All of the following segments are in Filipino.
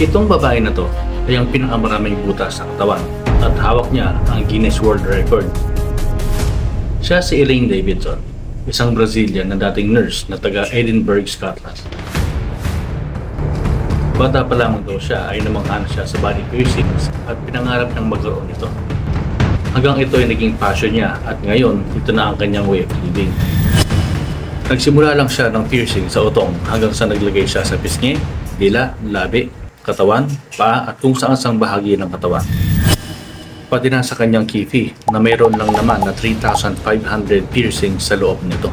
Itong babae na to ay ang pinakamaraming butas sa katawan at hawak niya ang Guinness World Record. Siya si Elaine Davidson, isang Brazilian na dating nurse na taga Edinburgh, Scotland. Bata pa lamang daw siya ay namangha siya sa body piercings at pinangarap niyang magkaroon nito. Hanggang ito ay naging passion niya at ngayon ito na ang kanyang way of living. Nagsimula lang siya ng piercing sa utong hanggang sa naglagay siya sa pisngi, dila, labi, katawan, paa at kung saan-sang bahagi ng katawan. Pati na sa kanyang kifi na mayroon lang naman na 3,500 piercings sa loob nito.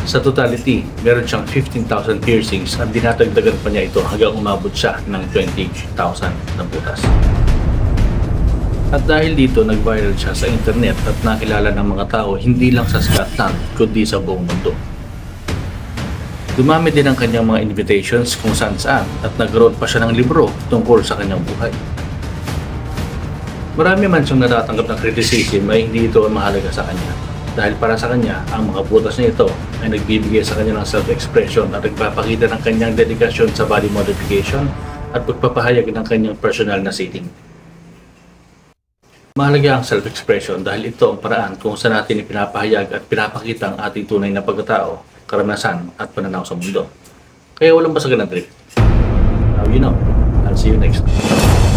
Sa totality, meron siyang 15,000 piercings at dinatagdagan pa niya ito hanggang umabot siya ng 20,000 na butas. At dahil dito, nag-viral siya sa internet at nakilala ng mga tao hindi lang sa Scotland kundi sa buong mundo. Dumami din ang kanyang mga invitations kung saan-saan at nagkaroon pa siya ng libro tungkol sa kanyang buhay. Marami man siyang natatanggap ng criticism ay hindi ito mahalaga sa kanya. Dahil para sa kanya, ang mga butas na ito ay nagbibigay sa kanya ng self-expression at nagpapakita ng kanyang dedikasyon sa body modification at pagpapahayag ng kanyang personal na setting. Mahalaga ang self-expression dahil ito ang paraan kung saan natin ipinapahayag at pinapakita ang ating tunay na pagkatao, karanasan at pananaw sa mundo. Kaya walang basagan ng trip. Now you know. I'll see you next time.